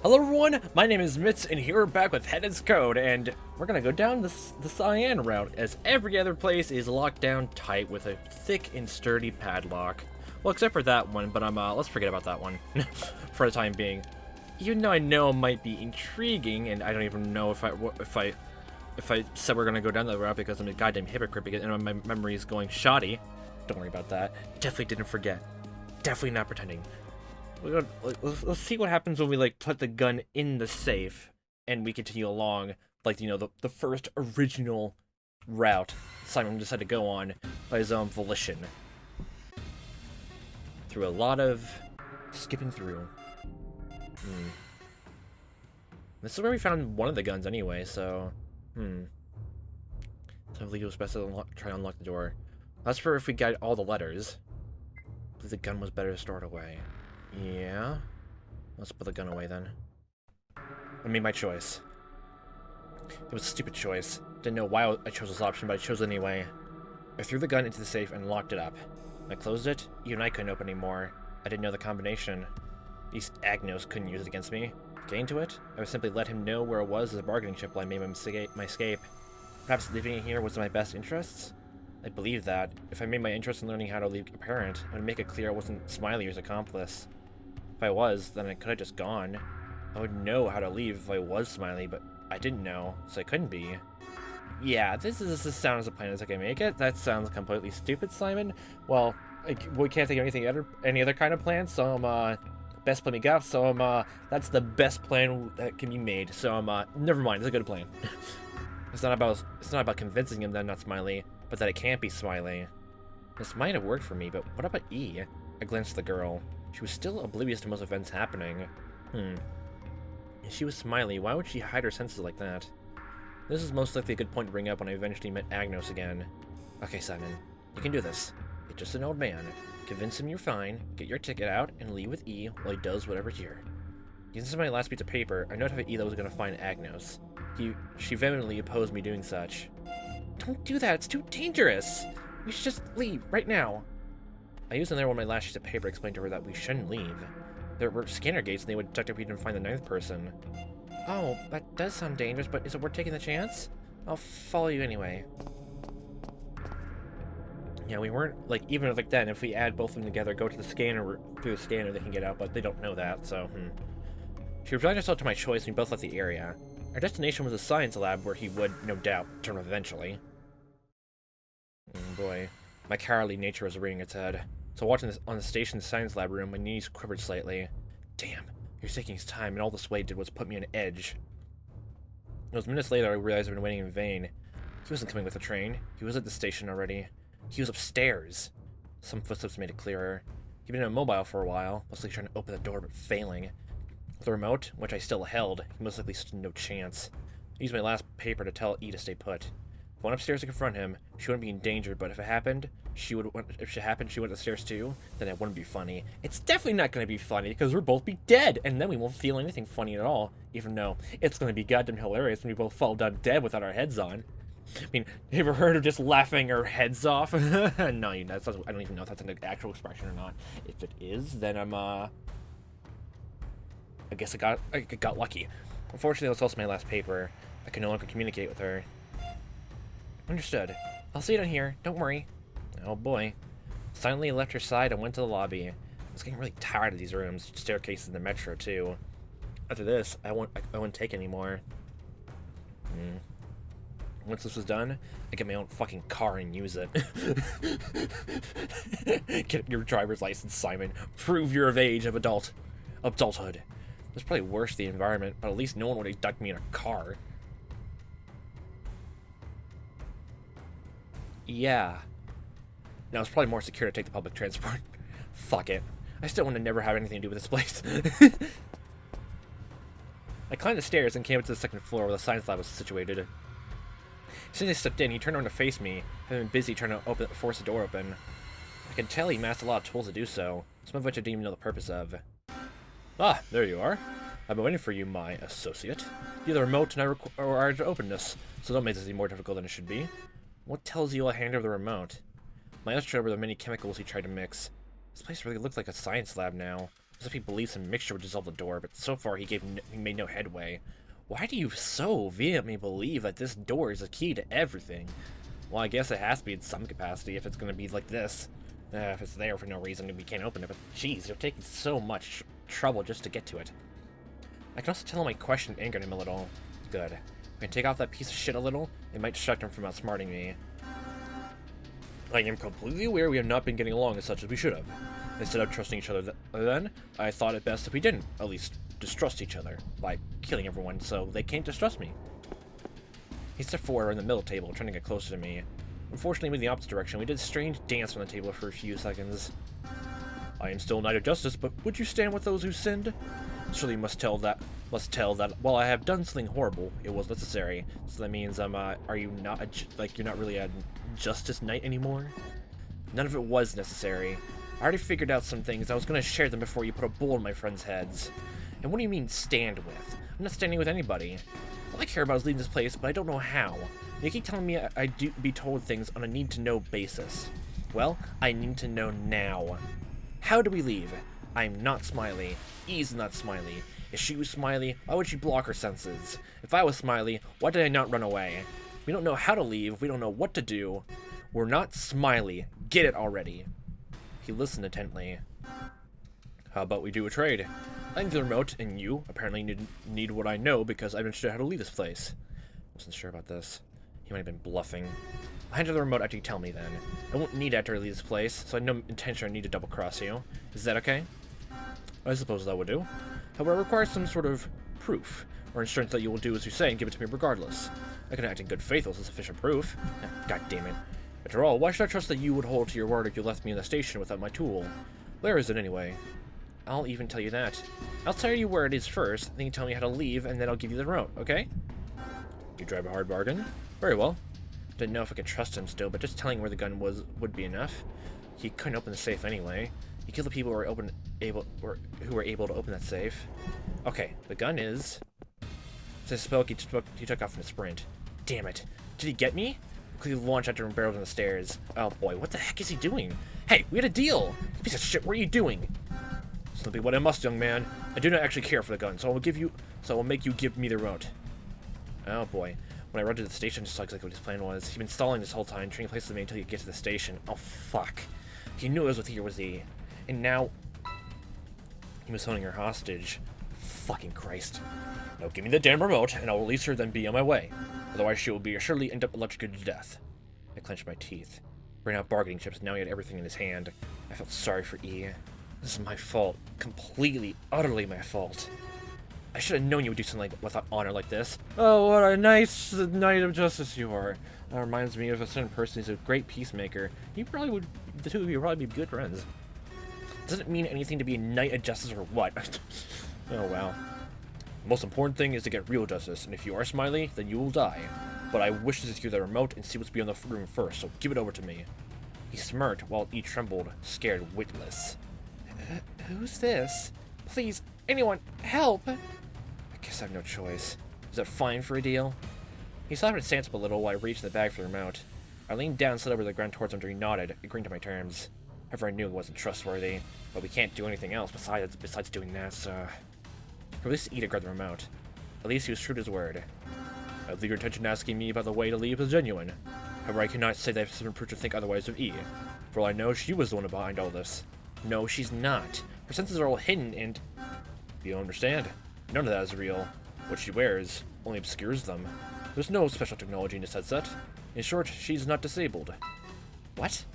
Hello everyone, my name is Mitz, and here we're back with Headed's Code, and we're gonna go down the cyan route, as every other place is locked down tight with a thick and sturdy padlock. Well, except for that one, but let's forget about that one for the time being. Even though I know it might be intriguing, and I don't even know if I said we're gonna go down that route because I'm a goddamn hypocrite because my memory is going shoddy. Don't worry about that. Definitely didn't forget. Definitely not pretending. Let's see what happens when we put the gun in the safe and we continue along the first original route Simon decided to go on by his own volition. Through a lot of skipping through. This is where we found one of the guns anyway, so So I believe it was best to try to unlock the door. That's for if we got all the letters. I believe the gun was better to store it away. Yeah. Let's put the gun away then. I made my choice. It was a stupid choice. Didn't know why I chose this option, but I chose it anyway. I threw the gun into the safe and locked it up. When I closed it, even I couldn't open anymore. I didn't know the combination. These agnos couldn't use it against me. Getting to it, I would simply let him know where it was as a bargaining chip while I made my escape. Perhaps leaving it here was in my best interests? I believe that. If I made my interest in learning how to leave apparent, I would make it clear I wasn't Smiley's accomplice. If I was, then I could have just gone. I would know how to leave if I was Smiley, but I didn't know, so I couldn't be. Yeah, this is as sound as a plan as I can make it. That sounds completely stupid, Simon. Well, we can't think of any other kind of plan, so best plan we got, so that's the best plan that can be made. So never mind, it's a good plan. It's not about convincing him that I'm not Smiley, but that it can't be Smiley. This might have worked for me, but what about E? I glanced at the girl. She was still oblivious to most events happening. If she was Smiley, why would she hide her senses like that? This is most likely a good point to bring up when I eventually met Agnos again. Okay, Simon, you can do this. You're just an old man. Convince him you're fine, get your ticket out, and leave with E while he does whatever's here. Using my last piece of paper, I notified E that I was going to find Agnos. She vehemently opposed me doing such. Don't do that, it's too dangerous! We should just leave, right now. I used another one of my last sheets of paper to explain to her that we shouldn't leave. There were scanner gates and they would detect if we didn't find the ninth person. Oh, that does sound dangerous, but is it worth taking the chance? I'll follow you anyway. Yeah, we weren't, even then, if we add both of them together, go to the scanner, through the scanner, they can get out, but they don't know that, so, She resigned herself to my choice and we both left the area. Our destination was a science lab where he would, no doubt, turn up eventually. Boy, my cowardly nature was rearing its head. So watching this on the station's science lab room, my knees quivered slightly. Damn, he was taking his time, and all this wait did was put me on edge. It was minutes later I realized I'd been waiting in vain. He wasn't coming with the train. He was at the station already. He was upstairs. Some footsteps made it clearer. He'd been immobile for a while, mostly trying to open the door but failing. With the remote, which I still held, he most likely stood no chance. I used my last paper to tell E to stay put. If I went upstairs to confront him, she wouldn't be in danger, but if it happened, she went upstairs too, then it wouldn't be funny. It's definitely not going to be funny, because we'll both be dead, and then we won't feel anything funny at all, even though it's going to be goddamn hilarious when we both fall down dead without our heads on. I mean, have you ever heard of just laughing our heads off? No, I don't even know if that's an actual expression or not. If it is, then I guess I got lucky. Unfortunately, that's also my last paper. I can no longer communicate with her. Understood. I'll see you down here. Don't worry. Oh boy. Silently left her side and went to the lobby. I was getting really tired of these rooms. Staircases in the metro, too. After this, I won't take anymore. Once this was done, I get my own fucking car and use it. Get your driver's license, Simon. Prove you're of age of adulthood. It's probably worse for the environment, but at least no one would abduct me in a car. Yeah. Now it's probably more secure to take the public transport. Fuck it. I still want to never have anything to do with this place. I climbed the stairs and came up to the second floor where the science lab was situated. As soon as I stepped in, he turned around to face me, having been busy trying to force the door open. I could tell he amassed a lot of tools to do so, some of which I didn't even know the purpose of. Ah, there you are. I've been waiting for you, my associate. You have the remote and I require to open this, so don't make this any more difficult than it should be. What tells you I'll hand over the remote? My eyes showed over the many chemicals he tried to mix. This place really looked like a science lab now. As if he believes some mixture would dissolve the door, but so far he made no headway. Why do you so vehemently believe that this door is the key to everything? Well, I guess it has to be in some capacity if it's going to be like this. If it's there for no reason, we can't open it, but jeez, you're taking so much trouble just to get to it. I can also tell my question angered him a little. Good. If I can take off that piece of shit a little, it might distract him from outsmarting me. I am completely aware we have not been getting along as such as we should have. Instead of trusting each other then, I thought it best if we didn't, at least, distrust each other by killing everyone so they can't distrust me. He stepped forward in the middle table, trying to get closer to me. Unfortunately, moving the opposite direction, we did a strange dance on the table for a few seconds. I am still Knight of Justice, but would you stand with those who sinned? Surely you must tell that while I have done something horrible, it was necessary. So that means are you not you're not really a Justice Knight anymore? None of it was necessary. I already figured out some things. I was going to share them before you put a bullet in my friends' heads. And what do you mean stand with? I'm not standing with anybody. All I care about is leaving this place, but I don't know how. You keep telling me I do be told things on a need-to-know basis. Well, I need to know now. How do we leave? I'm not Smiley. E's not Smiley. If she was Smiley, why would she block her senses? If I was Smiley, why did I not run away? We don't know how to leave. We don't know what to do. We're not Smiley. Get it already. He listened intently. How about we do a trade? I need the remote, and you apparently need what I know because I've been sure how to leave this place. Wasn't sure about this. He might have been bluffing. I'll hand you the remote after you tell me then. I won't need it after I leave this place, so I have no intention or need to double-cross you. Is that okay? I suppose that would do. However, I require some sort of proof, or insurance that you will do as you say and give it to me regardless. I can act in good faith with sufficient proof. God damn it. After all, why should I trust that you would hold to your word if you left me in the station without my tool? Where is it anyway? I'll even tell you that. I'll tell you where it is first, then you tell me how to leave, and then I'll give you the remote, okay? You drive a hard bargain? Very well. Didn't know if I could trust him still, but just telling where the gun would be enough. He couldn't open the safe anyway. He killed the people who were able to open that safe. Okay, the gun is... As I spoke, he took off in a sprint. Damn it. Did he get me? Quickly launched after him and barreled in the stairs. Oh boy, what the heck is he doing? Hey, we had a deal! You piece of shit, what are you doing? Simply what I must, young man. I do not actually care for the gun, so I will make you give me the remote. Oh boy. When I run to the station, just like what his plan was. He'd been stalling this whole time, trading places with me until you get to the station. Oh fuck. He knew it was with here was he. And now he was holding her hostage. Fucking Christ. Now give me the damn remote, and I'll release her, then be on my way. Otherwise she will surely end up electrocuted to death. I clenched my teeth. Ran out bargaining chips, now he had everything in his hand. I felt sorry for E. This is my fault. Completely, utterly my fault. I should have known you would do something without honor like this. Oh, what a nice Knight of Justice you are. That reminds me of a certain person who's a great peacemaker. The two of you would probably be good friends. Does it mean anything to be a Knight of Justice or what? Oh, wow. The most important thing is to get real justice, and if you are Smiley, then you will die. But I wish to secure the remote and see what's beyond the room first, so give it over to me. He smirked while he trembled, scared witless. Who's this? Please, anyone, help! I guess I have no choice. Is that fine for a deal? He slapped his stance up a little while I reached in the bag for the remote. I leaned down and slid over the ground towards him until he nodded, agreeing to my terms. However, I knew it wasn't trustworthy, but we can't do anything else besides doing that, so... Or at least E to guard the remote. At least he was true to his word. I believe your intention asking me about the way to leave is genuine. However, I cannot say that I have sufficient proof to think otherwise of E. For all I know, she was the one behind all this. No, she's not. Her senses are all hidden and... You don't understand. None of that is real. What she wears only obscures them. There's no special technology in this headset. In short, she's not disabled. What?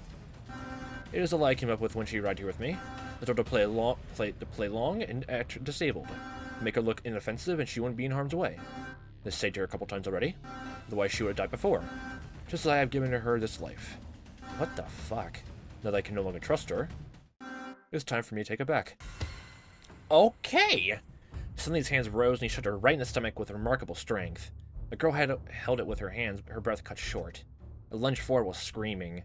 It is a lie I came up with when she arrived here with me. I told her to play long and act disabled. Make her look inoffensive and she wouldn't be in harm's way. This said to her a couple times already. Otherwise she would have died before. Just as I have given her this life. What the fuck? Now that I can no longer trust her, it's time for me to take it back. Okay! Suddenly his hands rose and he shot her right in the stomach with remarkable strength. The girl held it with her hands, but her breath cut short. I lunged forward while screaming.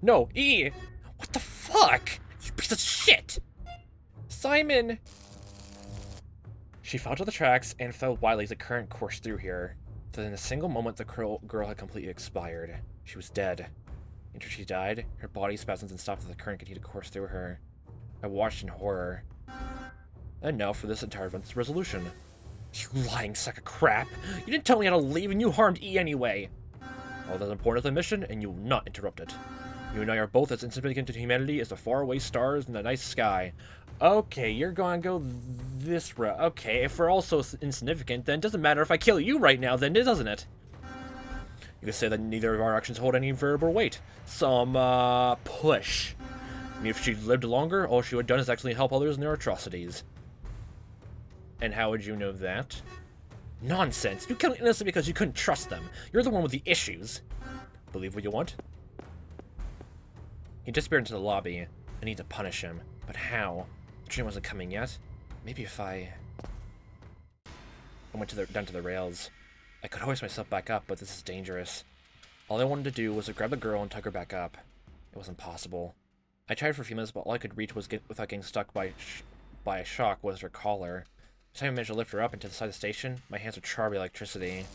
No, E! What the fuck? You piece of shit! Simon! She fell to the tracks and fell wildly as the current coursed through here. Within a single moment, the girl had completely expired. She was dead. After she died, her body spasms and stopped as the current continued to course through her. I watched in horror. And now for this entire event's resolution. You lying sack of crap! You didn't tell me how to leave and you harmed E anyway! All that's important is the mission, and you will not interrupt it. You and I are both as insignificant to humanity as the faraway stars in the night sky. Okay, you're gonna go this route. Okay, if we're all so insignificant, then it doesn't matter if I kill you right now, then doesn't it? You could say that neither of our actions hold any variable weight. Some, push. I mean, if she lived longer, all she would have done is actually help others in their atrocities. And how would you know that? Nonsense. You killed innocent because you couldn't trust them. You're the one with the issues. Believe what you want? He disappeared into the lobby. I need to punish him. But how? The train wasn't coming yet. Maybe if I went down to the rails. I could hoist myself back up, but this is dangerous. All I wanted to do was to grab the girl and tug her back up. It wasn't possible. I tried for a few minutes, but all I could reach was without getting stuck by a shock was her collar. By the time I managed to lift her up into the side of the station, my hands were charred by electricity.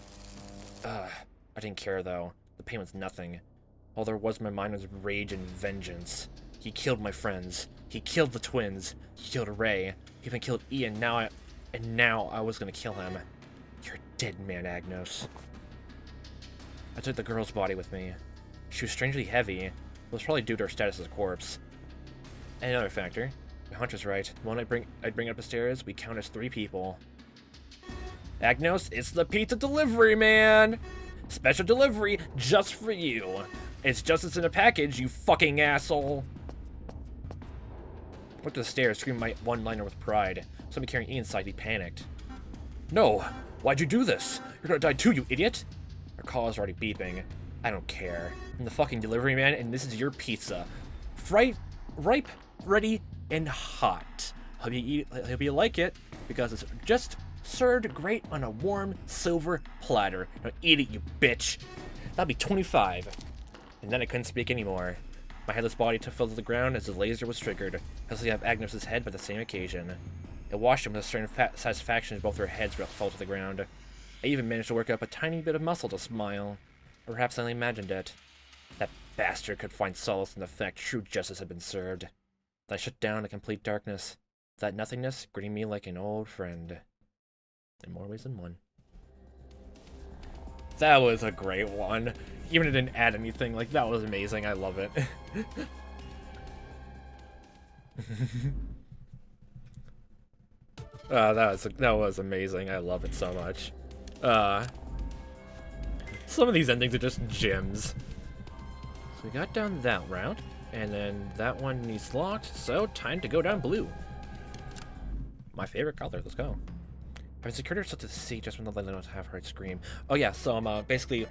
Ugh. I didn't care, though. The pain was nothing. All there was in my mind was rage and vengeance. He killed my friends. He killed the twins. He killed Ray. He even killed Ian. Now I was gonna kill him. You're a dead man, Agnos. I took the girl's body with me. She was strangely heavy. It was probably due to her status as a corpse. And another factor. My hunch was right. The moment I'd bring it up the stairs, we count as 3 people. Agnos, it's the pizza delivery man! Special delivery just for you. It's just as in a package, you fucking asshole. I went to the stairs, screaming my one-liner with pride. Somebody carrying Ian's side, he panicked. No! Why'd you do this? You're gonna die too, you idiot! Our call is already beeping. I don't care. I'm the fucking delivery man, and this is your pizza. Ripe, ready, and hot. Hope you like it, because it's just served great on a warm silver platter. Now eat it, you bitch. That'll be 25. And then I couldn't speak anymore. My headless body fell to the ground as the laser was triggered. I still have Agnes' head by the same occasion. It washed him with a certain satisfaction as both their heads fell to the ground. I even managed to work up a tiny bit of muscle to smile. Or perhaps I only imagined it. That bastard could find solace in the fact true justice had been served. I shut down in complete darkness. That nothingness greeting me like an old friend. In more ways than one. That was a great one. Even if it didn't add anything, like, that was amazing. I love it. That was amazing. I love it so much. Some of these endings are just gems. So we got down that route, and then that one needs locked, so time to go down blue. My favorite color, let's go. I've secured herself to the seat just when the lady knows to have her scream. Oh yeah, so basically,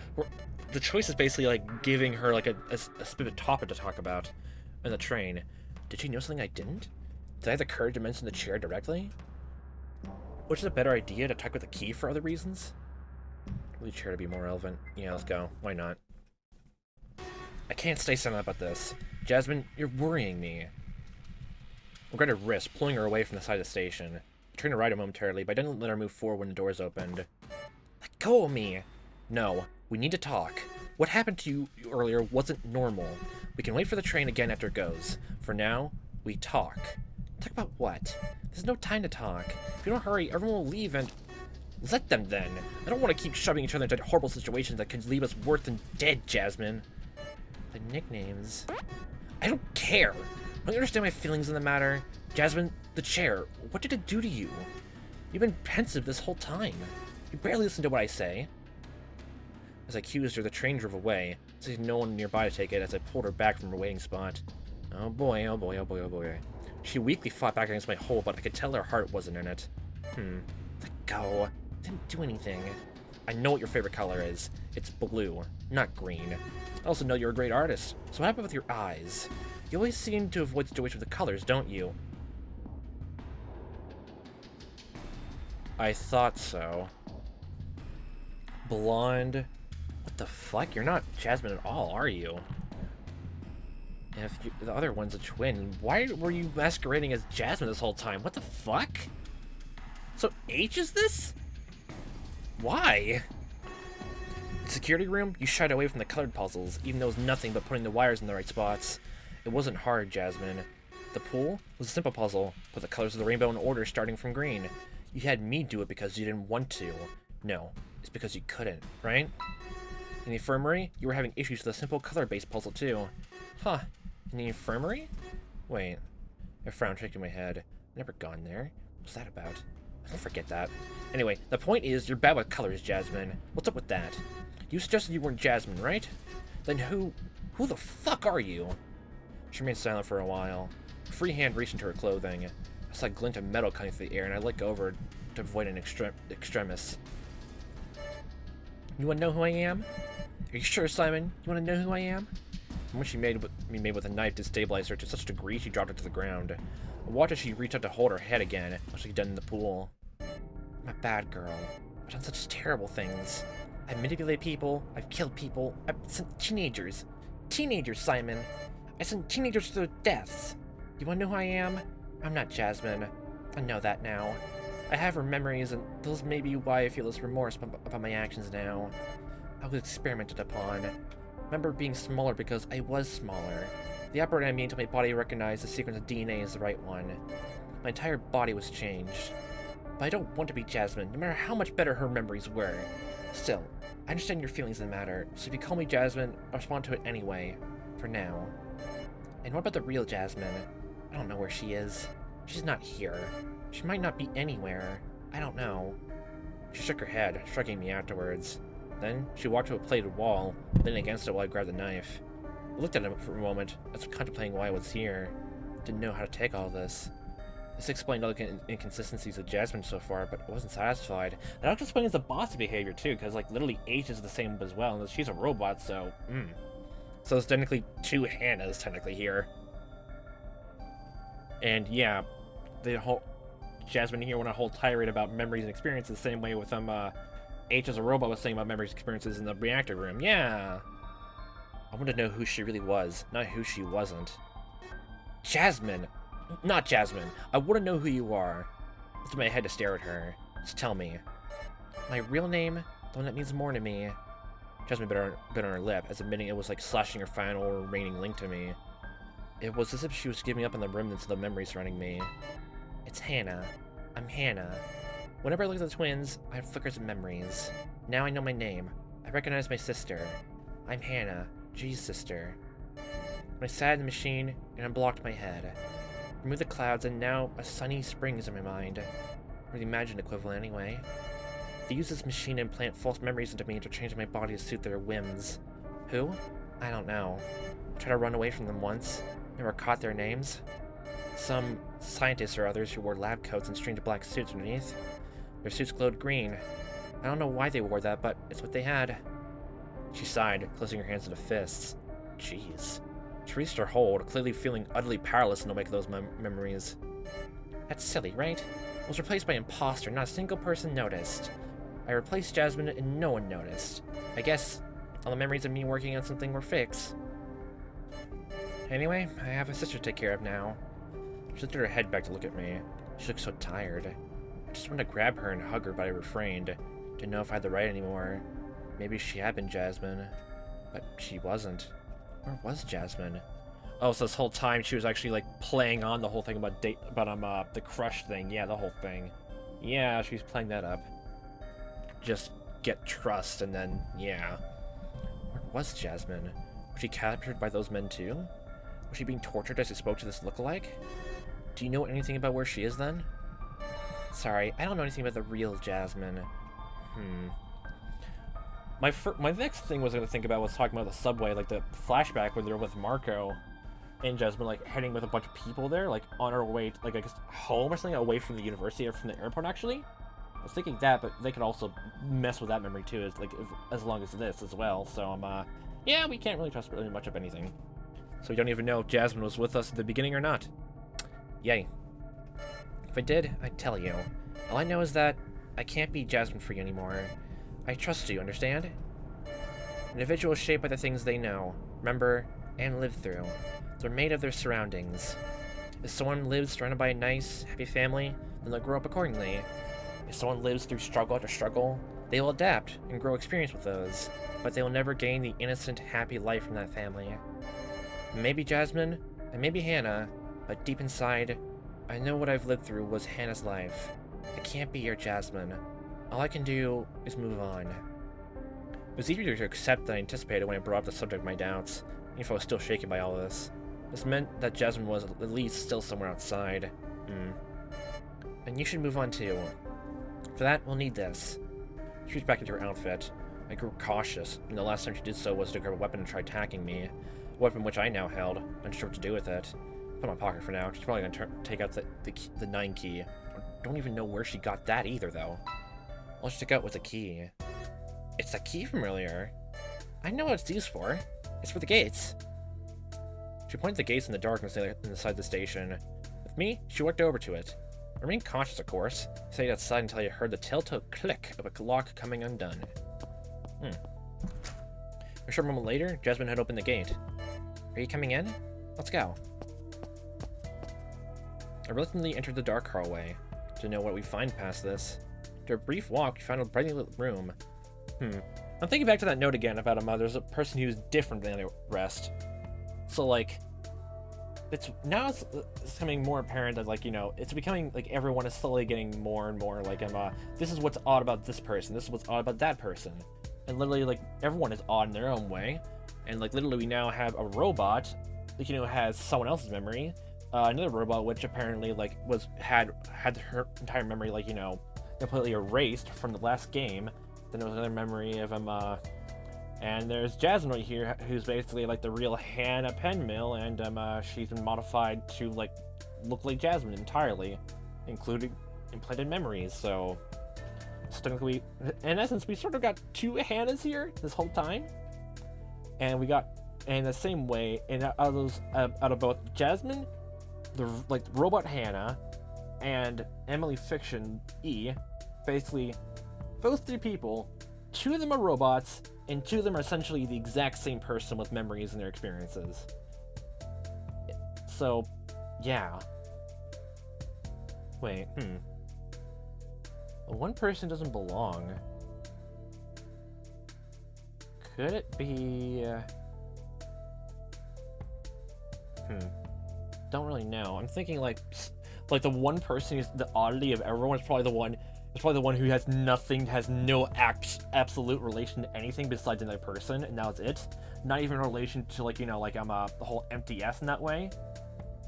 the choice is basically like giving her like a specific topic to talk about in the train. Did she know something I didn't? Did I have the courage to mention the chair directly? Which is a better idea, to talk with the key for other reasons? The chair to be more relevant. Yeah, let's go. Why not? I can't stay silent about this. Jasmine, you're worrying me. I'm going to risk pulling her away from the side of the station. I turned to ride her momentarily, but I didn't let her move forward when the doors opened. Let go of me! No, we need to talk. What happened to you earlier wasn't normal. We can wait for the train again after it goes. For now, we talk. Talk about what? There's no time to talk. If you don't hurry, everyone will leave and... Let them then. I don't want to keep shoving each other into horrible situations that could leave us worse than dead, Jasmine. The nicknames... I don't care. Don't you understand my feelings in the matter? Jasmine, the chair, what did it do to you? You've been pensive this whole time. You barely listen to what I say. As I accused her, the train drove away. I had no one nearby to take it as I pulled her back from her waiting spot. Oh boy, oh boy, oh boy, oh boy. She weakly fought back against my hold, but I could tell her heart wasn't in it. Let go. Didn't do anything. I know what your favorite color is. It's blue, not green. I also know you're a great artist. So what happened with your eyes? You always seem to avoid situations with the colors, don't you? I thought so. Blonde. What the fuck? You're not Jasmine at all, are you? And if the other one's a twin, why were you masquerading as Jasmine this whole time? What the fuck? So H is this? Why? In the security room, you shied away from the colored puzzles, even though it was nothing but putting the wires in the right spots. It wasn't hard, Jasmine. The pool was a simple puzzle. Put the colors of the rainbow in order starting from green. You had me do it because you didn't want to. No, it's because you couldn't, right? In the infirmary, you were having issues with a simple color-based puzzle too. Huh, in the infirmary? Wait. I frowned, shaking my head. Never gone there. What's that about? I'll forget that. Anyway, the point is, you're bad with colors, Jasmine. What's up with that? You suggested you weren't Jasmine, right? Then who the fuck are you? She remained silent for a while. A free hand reached into her clothing. I saw a glint of metal cutting through the air, and I let go of her to avoid an extremis. You want to know who I am? Are you sure, Simon? You want to know who I am? And when she made with a knife to stabilize her to such a degree, she dropped her to the ground. I watched as she reached out to hold her head again, like she'd done in the pool. I'm a bad girl. I've done such terrible things. I've manipulated people. I've killed people. I've sent teenagers. Teenagers, Simon. I sent teenagers to their deaths. You want to know who I am? I'm not Jasmine. I know that now. I have her memories, and those may be why I feel this remorse about my actions now. I was experimented upon. I remember being smaller because I was smaller. The operated on me until my body recognized the sequence of DNA as the right one. My entire body was changed. But I don't want to be Jasmine, no matter how much better her memories were. Still, I understand your feelings in the matter, so if you call me Jasmine, I'll respond to it anyway. For now. And what about the real Jasmine? I don't know where she is. She's not here. She might not be anywhere. I don't know. She shook her head, shrugging me afterwards. Then, she walked to a plated wall, leaning against it while I grabbed the knife. I looked at him for a moment, as if contemplating why I was here. Didn't know how to take all this. This explained all the inconsistencies of Jasmine so far, but I wasn't satisfied. That also explains the boss's behavior too, because like literally H is the same as well, and she's a robot, so So there's technically two Hannahs technically here. And yeah, the whole Jasmine here went a whole tirade about memories and experiences, the same way with H as a robot was saying about memories and experiences in the reactor room. Yeah. I wanted to know who she really was, not who she wasn't. Jasmine! Not Jasmine. I want to know who you are. I lifted my head to stare at her. So tell me. My real name? The one that means more to me. Jasmine bit on her lip, as admitting it was like slashing her final remaining link to me. It was as if she was giving up on the remnants of the memories surrounding me. It's Hannah. I'm Hannah. Whenever I look at the twins, I have flickers of memories. Now I know my name. I recognize my sister. I'm Hannah, G's sister. When I sat in the machine and unblocked my head, removed the clouds, and now a sunny spring is in my mind. Or the imagined equivalent, anyway. They use this machine to implant false memories into me to change my body to suit their whims. Who? I don't know. I tried to run away from them once. Never caught their names. Some scientists or others who wore lab coats and strange black suits underneath. Their suits glowed green. I don't know why they wore that, but it's what they had. She sighed, closing her hands into fists. Jeez. She released her hold, clearly feeling utterly powerless in the wake of those memories. That's silly, right? I was replaced by an imposter, not a single person noticed. I replaced Jasmine and no one noticed. I guess all the memories of me working on something were fakes. Anyway, I have a sister to take care of now. She lifted her head back to look at me. She looked so tired. I just wanted to grab her and hug her, but I refrained. Didn't know if I had the right anymore. Maybe she had been Jasmine, but she wasn't. Where was Jasmine? Oh, so this whole time she was actually like playing on the whole thing about the crush thing. Yeah, the whole thing. Yeah, she's playing that up. Just get trust, and then yeah. Where was Jasmine? Was she captured by those men too? Was she being tortured as she spoke to this lookalike? Do you know anything about where she is then? Sorry, I don't know anything about the real Jasmine. My next thing was going to think about was talking about the subway, like the flashback where they're with Marco and Jasmine, like heading with a bunch of people there, like on our way, like I guess home or something, away from the university or from the airport. Actually, I was thinking that, but they could also mess with that memory too, as long as this as well. So yeah, we can't really trust really much of anything. So we don't even know if Jasmine was with us at the beginning or not. Yay. If I did, I'd tell you. All I know is that I can't be Jasmine for you anymore. I trust you, understand? An individual is shaped by the things they know, remember, and live through. They're made of their surroundings. If someone lives surrounded by a nice, happy family, then they'll grow up accordingly. If someone lives through struggle after struggle, they will adapt and grow experience with those, but they will never gain the innocent, happy life from that family. Maybe Jasmine, and maybe Hannah, But deep inside, I know what I've lived through was Hannah's life. I can't be your Jasmine. All I can do is move on. It was easier to accept than I anticipated when I brought up the subject of my doubts, even if I was still shaken by all this. This meant that Jasmine was at least still somewhere outside. And you should move on too. For that, we'll need this. She reached back into her outfit. I grew cautious, and the last time she did so was to grab a weapon and try attacking me. A weapon which I now held, unsure what to do with it. Put it in my pocket for now. She's probably gonna take out the 9 key. I don't even know where she got that either, though. All she took out was a key. It's the key from earlier. I know what it's used for. It's for the gates. She pointed the gates in the darkness inside the station. With me, she walked over to it. I remained cautious, of course. Stayed outside until I heard the telltale click of a lock coming undone. A short moment later, Jasmine had opened the gate. Are you coming in? Let's go. I reluctantly entered the dark hallway. To know what we find past this. After a brief walk, we found a brightly lit room. I'm thinking back to that note again about there's a person who's different than the rest. So, like, it's becoming more apparent that, like, you know, it's becoming, like, everyone is slowly getting more and more, like, this is what's odd about this person, this is what's odd about that person. And literally, like, everyone is odd in their own way. And, like, literally we now have a robot that, you know, has someone else's memory. Another robot which apparently, like, had her entire memory, like, you know, completely erased from the last game. Then there was another memory of him, and there's Jasmine right here, who's basically like the real Hannah Penmill, and she's been modified to like look like Jasmine entirely, including implanted memories. So technically, in essence, we sort of got 2 Hannahs here this whole time, and we got in the same way, and out of both Jasmine, the like robot Hannah, and Emily Fiction E, basically. Those 3 people, 2 of them are robots, and 2 of them are essentially the exact same person with memories and their experiences. So, yeah. Wait, One person doesn't belong. Could it be... Don't really know. I'm thinking like the one person who's the oddity of everyone is probably the one... It's probably the one who has nothing, has no absolute relation to anything besides another person, and that's it. Not even in relation to, like, you know, like, the whole MTS in that way.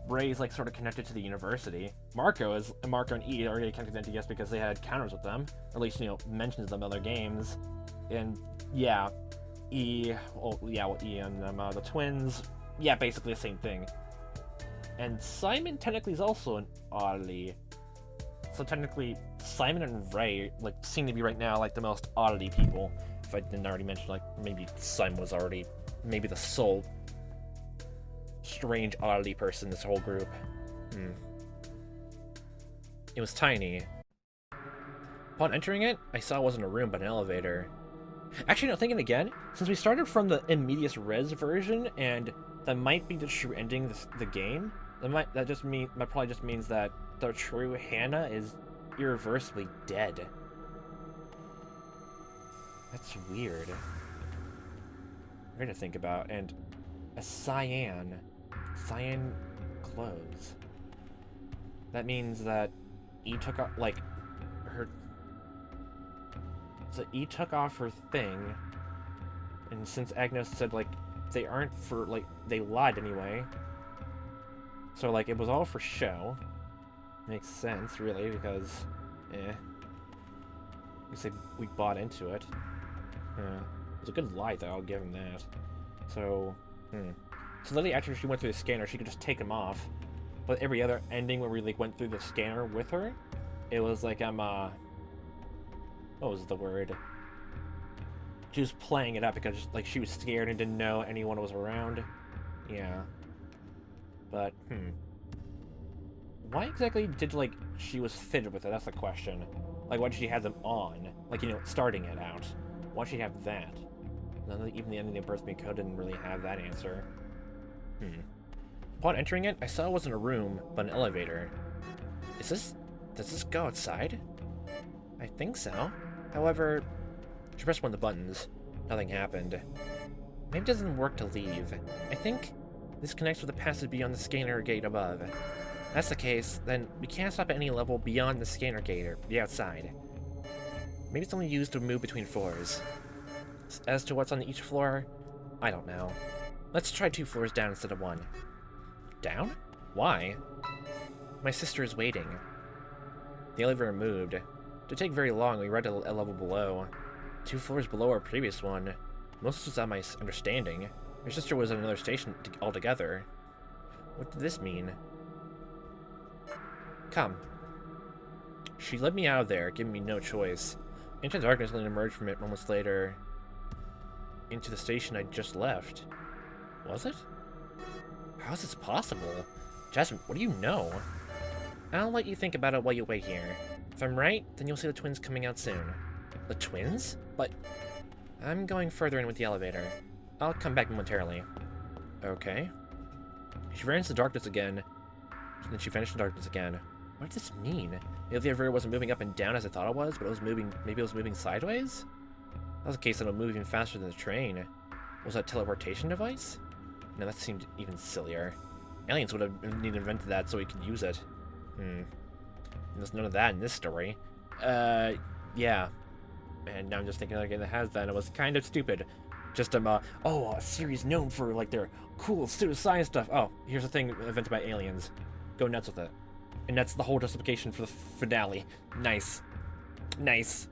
Ray is, like, sort of connected to the university. Marco and E are already connected to MTS because they had encounters with them, or at least, you know, mentions them in other games. And, yeah, E and the twins, yeah, basically the same thing. And Simon technically is also an oddity. So technically, Simon and Ray, like, seem to be right now, like, the most oddity people. If I didn't already mention, like, maybe Simon was already, maybe the sole strange oddity person in this whole group. It was tiny. Upon entering it, I saw it wasn't a room, but an elevator. Actually, no, thinking again, since we started from the in medias res version, and that might be the true ending of the game, that probably just means that the true Hannah is irreversibly dead. That's weird. Weird to think about. And a cyan clothes. That means that E took off, like, her... So E took off her thing, and since Agnes said, like, they aren't for, like, they lied anyway. So, like, it was all for show. Makes sense, really, because, we said we bought into it. It was a good lie, though, I'll give him that. So, So literally after she went through the scanner, she could just take him off. But every other ending where we, like, went through the scanner with her, it was like, what was the word? She was playing it up because, like, she was scared and didn't know anyone was around. Yeah. But, why exactly did, like, she was fitted with it? That's the question. Like, why did she have them on? Like, you know, starting it out. Why did she have that? Even the ending of Birth Me Code didn't really have that answer. Upon entering it, I saw it wasn't a room, but an elevator. Does this go outside? I think so. However, she pressed one of the buttons. Nothing happened. Maybe it doesn't work to leave. I think This connects with the passage beyond the scanner gate above. If that's the case, then we can't stop at any level beyond the scanner gate or the outside. Maybe it's only used to move between floors. As to what's on each floor, I don't know. Let's try 2 floors down instead of 1. Down? Why? My sister is waiting. The elevator moved. It didn't take very long. We read a level below. 2 floors below our previous one. Most was on my understanding. Your sister was at another station altogether. What did this mean? Come. She led me out of there, giving me no choice. Into the darkness and emerged from it moments later. Into the station I just left. Was it? How is this possible? Jasmine, what do you know? I'll let you think about it while you wait here. If I'm right, then you'll see the twins coming out soon. The twins? But I'm going further in with the elevator. I'll come back momentarily. Okay. She ran into the darkness again. Then she vanished in darkness again. What does this mean? The elevator wasn't moving up and down as I thought it was, but it was moving. Maybe it was moving sideways? That was the case that it was moving faster than the train. Was that a teleportation device? No, that seemed even sillier. Aliens would have invented that so we could use it. There's none of that in this story. Yeah. And now I'm just thinking, like, it has that. It was kind of stupid. Just, a series known for, like, their cool pseudoscience stuff. Oh, here's a thing invented by aliens. Go nuts with it. And that's the whole justification for the finale. Nice. Nice.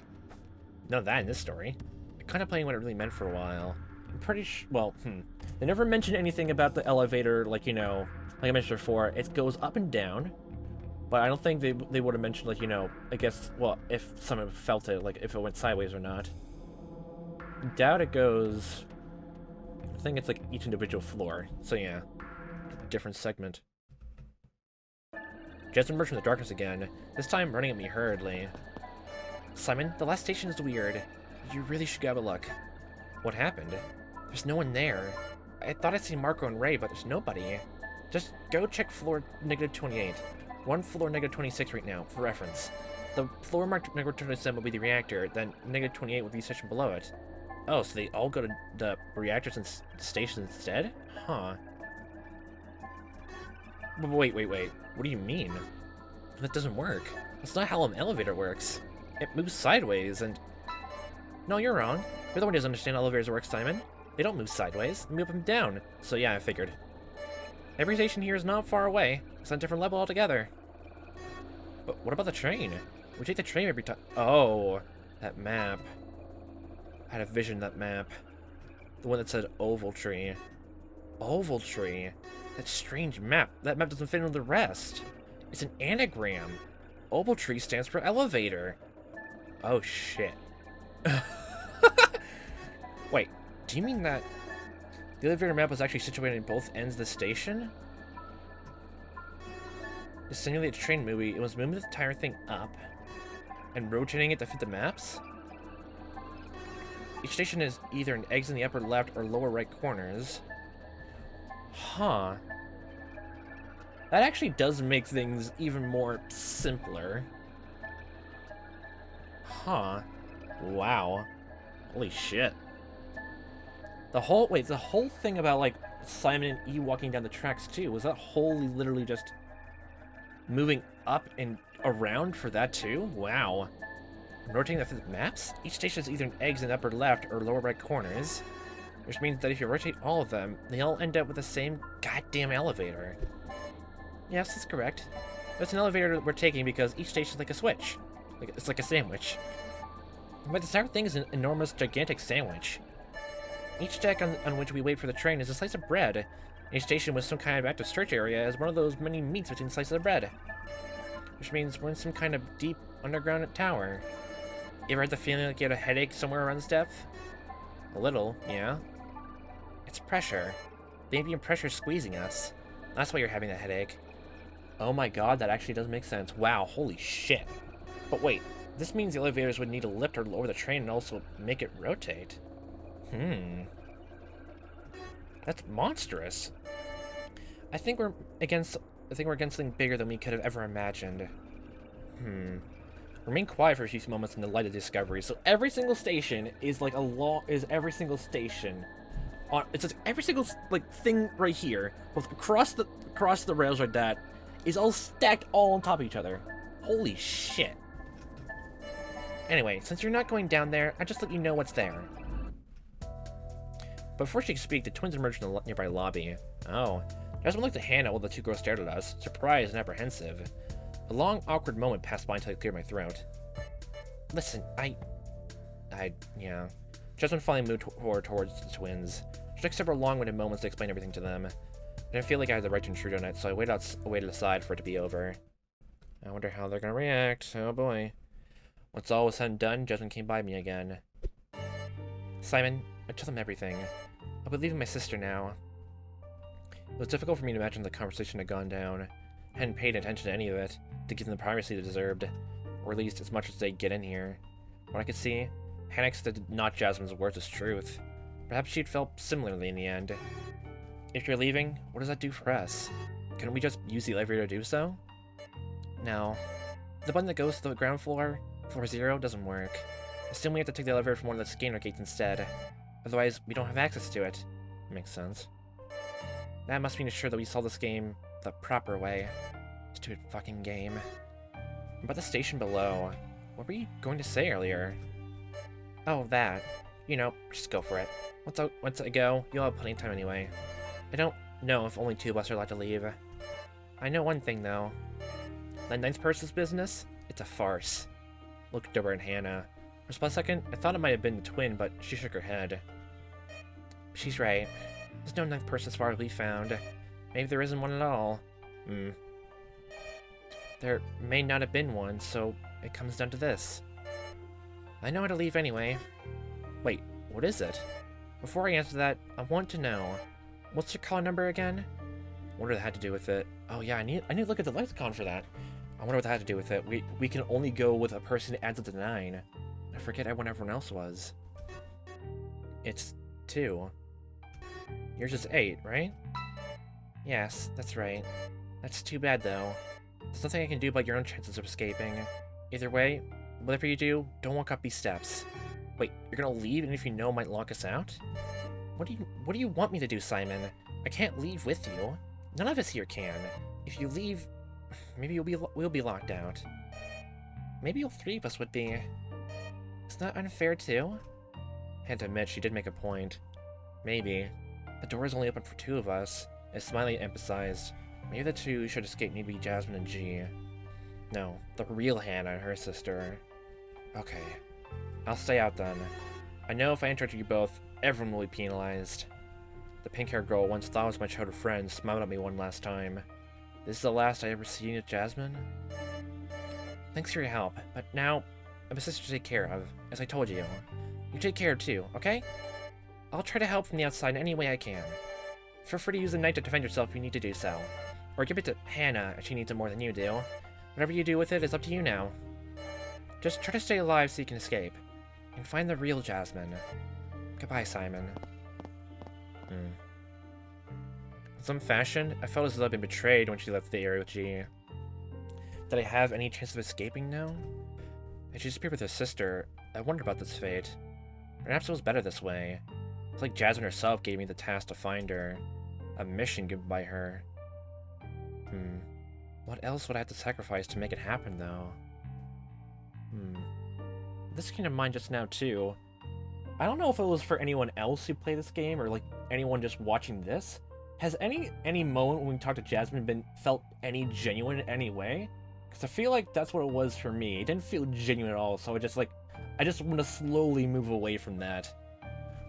None of that in this story. I'm kind of playing what it really meant for a while. I'm pretty sure, well, They never mentioned anything about the elevator, like, you know, like I mentioned before, it goes up and down. But I don't think they would have mentioned, like, you know, I guess, well, if someone felt it, like, if it went sideways or not. I doubt it goes, I think it's, like, each individual floor. So, yeah, different segment. Jasmine emerged from the darkness again, this time running at me hurriedly. Simon, the last station is weird. You really should go have a look. What happened? There's no one there. I thought I'd seen Marco and Ray, but there's nobody. Just go check floor -28. One floor -26 right now, for reference. The floor marked -27 will be the reactor, then -28 will be the station below it. Oh, so they all go to the reactors and stations instead? Huh. Wait. What do you mean? That doesn't work. That's not how an elevator works. It moves sideways and... No, you're wrong. You're the one who doesn't understand how elevators work, Simon. They don't move sideways, they move up and down. So yeah, I figured. Every station here is not far away. It's on a different level altogether. But what about the train? We take the train every time. Oh, that map. I had a vision of that map. The one that said Oval Tree. Oval Tree? That strange map. That map doesn't fit into the rest. It's an anagram. Oval Tree stands for elevator. Oh, shit. Wait, do you mean that the elevator map was actually situated in both ends of the station? To simulate a train movie, it was moving the entire thing up and rotating it to fit the maps? Each station is either an exit in the upper left or lower right corners. Huh. That actually does make things even more simpler. Huh. Wow. Holy shit. The whole thing about, like, Simon and E walking down the tracks too, was that wholly literally just moving up and around for that too? Wow. Rotating the maps? Each station is either an exit in the upper left or lower right corners, which means that if you rotate all of them, they all end up with the same goddamn elevator. Yes, that's correct. It's an elevator we're taking because each station is like a switch. It's like a sandwich. But this entire thing is an enormous, gigantic sandwich. Each deck on which we wait for the train is a slice of bread. Each station with some kind of active storage area is one of those many meats between slices of bread. Which means we're in some kind of deep underground tower. You ever had the feeling like you had a headache somewhere around this depth? A little, yeah. It's pressure. The ambient pressure is squeezing us. That's why you're having that headache. Oh my god, that actually does make sense. Wow, holy shit. But wait, this means the elevators would need to lift or lower the train and also make it rotate. That's monstrous. I think we're against something bigger than we could have ever imagined. Remain quiet for a few moments in the light of discovery. So every single station is like every single station on. It's just every single like thing right here, both across the rails like that, is all stacked all on top of each other. Holy shit. Anyway, since you're not going down there, I'll just let you know what's there. But before she could speak, the twins emerged in the nearby lobby. Oh. Jasmine looked at Hannah while the two girls stared at us, surprised and apprehensive. A long, awkward moment passed by until I cleared my throat. Listen, yeah. Jasmine finally moved towards the twins. She took several long-winded moments to explain everything to them. I didn't feel like I had the right to intrude on it, so I waited aside for it to be over. I wonder how they're gonna react. Oh boy. Once all was said and done, Jasmine came by me again. Simon, I told them everything. I'll be leaving my sister now. It was difficult for me to imagine the conversation had gone down. I hadn't paid attention to any of it, to give them the privacy they deserved, or at least as much as they'd get in here. What I could see, Hannah accepted not Jasmine's words as truth. Perhaps she'd felt similarly in the end. If you're leaving, what does that do for us? Couldn't we just use the elevator to do so? No. The button that goes to the ground floor, floor 0, doesn't work. Assume we have to take the elevator from one of the scanner gates instead. Otherwise, we don't have access to it. Makes sense. That must mean sure that we solve this game the proper way. Stupid fucking game. About the station below, what were you going to say earlier? Oh, that. You know, just go for it. Once I go, you'll have plenty of time anyway. I don't know if only 2 of us are allowed to leave. I know one thing, though. That ninth person's business? It's a farce. Looked over at Hannah. For a split second, I thought it might have been the twin, but she shook her head. She's right. There's no ninth person as far as we found. Maybe there isn't one at all. There may not have been one, so it comes down to this. I know how to leave anyway. Wait, what is it? Before I answer that, I want to know. What's your call number again? I wonder what that had to do with it. Oh yeah, I need to look at the lexicon for that. I wonder what that had to do with it. We can only go with a person who adds up to 9. I forget what everyone else was. It's 2. Yours is 8, right? Yes, that's right. That's too bad, though. There's nothing I can do about your own chances of escaping. Either way, whatever you do, don't walk up these steps. Wait, you're gonna leave even if you know it might lock us out? What do you want me to do, Simon? I can't leave with you. None of us here can. If you leave, maybe we'll be locked out. Maybe all 3 of us would be. Isn't that unfair, too? I had to admit, she did make a point. Maybe. The door is only open for 2 of us, as Smiley emphasized. Maybe the 2 should escape, maybe Jasmine and G. No, the real Hannah and her sister. Okay. I'll stay out then. I know if I enter you both, everyone will be penalized. The pink-haired girl once thought was my childhood friend smiled at me one last time. This is the last I ever seen of Jasmine? Thanks for your help, but now I have a sister to take care of, as I told you. You take care too, okay? I'll try to help from the outside in any way I can. Feel free to use the knife to defend yourself if you need to do so. Or give it to Hannah if she needs it more than you do. Whatever you do with it is up to you now. Just try to stay alive so you can escape. And find the real Jasmine. Goodbye, Simon. In some fashion, I felt as though I'd been betrayed when she left the area with G. Did I have any chance of escaping now? As she disappeared with her sister, I wondered about this fate. Perhaps it was better this way. It's like Jasmine herself gave me the task to find her. A mission given by her. What else would I have to sacrifice to make it happen, though? This came to mind just now, too. I don't know if it was for anyone else who played this game, or, like, anyone just watching this. Has any moment when we talked to Jasmine felt any genuine in any way? Because I feel like that's what it was for me. It didn't feel genuine at all, so I just want to slowly move away from that.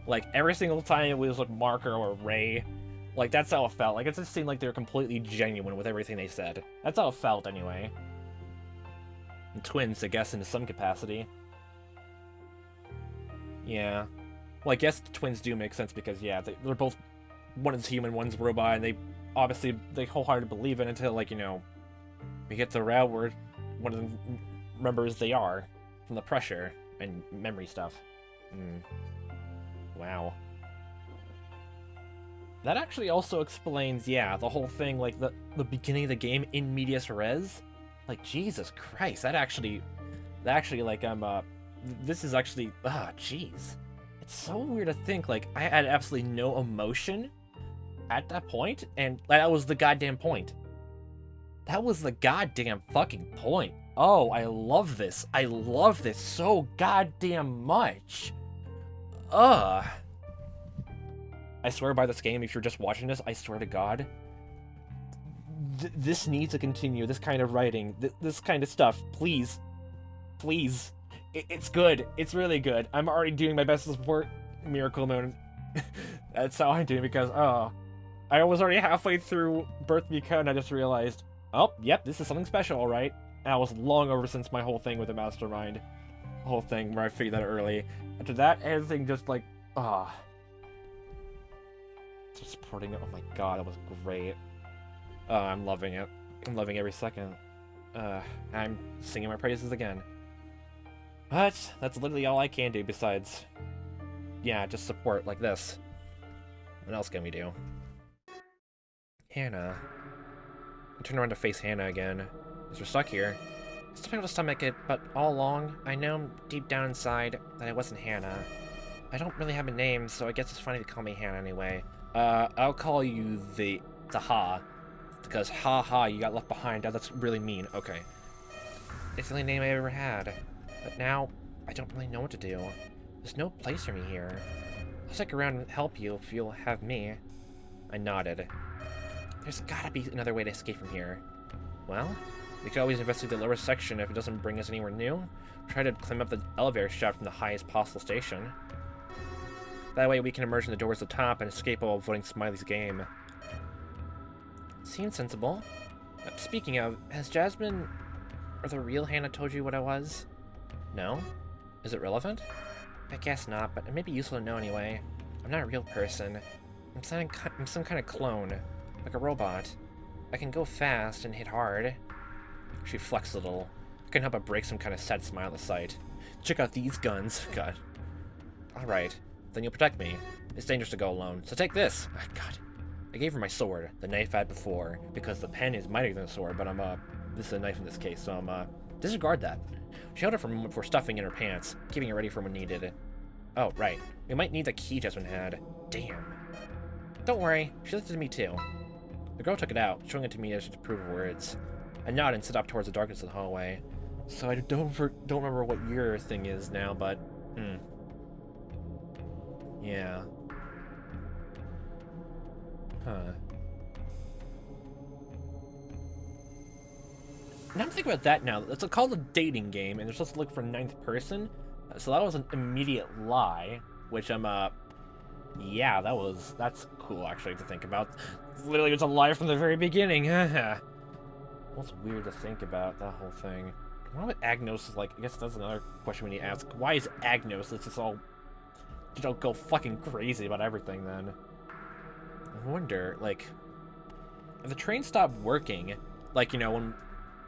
Like, every single time it was, like, Marker or Ray, like, that's how it felt. Like, it just seemed like they were completely genuine with everything they said. That's how it felt, anyway. And twins, I guess, in some capacity. Yeah. Well, I guess the twins do make sense because, yeah, they're both... One is human, one's robot, and they wholeheartedly believe it until, like, you know, we get the route where one of them remembers they are from the pressure and memory stuff. Wow. That actually also explains, yeah, the whole thing, like, the beginning of the game in medias res. Like, Jesus Christ, that actually, like, this is actually, jeez. It's so weird to think, like, I had absolutely no emotion at that point, and that was the goddamn point. That was the goddamn fucking point. Oh, I love this. I love this so goddamn much. Ugh. I swear by this game, if you're just watching this, I swear to God, this needs to continue. This kind of writing, this kind of stuff. Please. Please. It's good. It's really good. I'm already doing my best to support Miracle Moon. That's how I'm doing because, oh, I was already halfway through Birth Mika and I just realized, oh, yep, this is something special, all right? And I was long over since my whole thing with the Mastermind. The whole thing where I figured that out early. After that, everything just like, just supporting it. Oh my god, that was great. I'm loving it. I'm loving every second. I'm singing my praises again. But that's literally all I can do besides, yeah, just support like this. What else can we do? Hannah. I turn around to face Hannah again. Because we're stuck here. I'm still able to stomach it, but all along, I know deep down inside that I wasn't Hannah. I don't really have a name, so I guess it's funny to call me Hannah anyway. I'll call you the Ha. Because ha, you got left behind. That's really mean. Okay. It's the only name I ever had. But now, I don't really know what to do. There's no place for me here. I'll stick around and help you if you'll have me. I nodded. There's gotta be another way to escape from here. Well, we could always investigate the lower section if it doesn't bring us anywhere new. Try to climb up the elevator shaft from the highest possible station. That way we can emerge in the doors at the top and escape while avoiding Smiley's game. Seems sensible. Speaking of, has Jasmine or the real Hannah told you what I was? No? Is it relevant? I guess not, but it may be useful to know anyway. I'm not a real person. I'm some kind of clone, like a robot. I can go fast and hit hard. She flexed a little. I couldn't help but break some kind of sad smile at sight. Check out these guns. God. Alright, then you'll protect me. It's dangerous to go alone, so take this. Oh, God. I gave her my sword, the knife I had before, because the pen is mightier than a sword, but this is a knife in this case, so disregard that. She held it for a moment before stuffing in her pants, keeping it ready for when needed. Oh, right. We might need the key Jasmine had. Damn. Don't worry, she lifted it to me too. The girl took it out, showing it to me as to prove her words. I nodded and stood up towards the darkness of the hallway. So I don't remember what your thing is now, but yeah. Huh. Now I'm thinking about that now. It's called a dating game, and they're supposed to look for ninth person. So that was an immediate lie, which yeah, that's cool actually to think about. Literally, it's a lie from the very beginning. What's weird to think about that whole thing? What about Agnos is like? I guess that's another question we need to ask. Why is Agnos? It's just all, you don't go fucking crazy about everything then. I wonder, like, if the train stopped working, like, you know,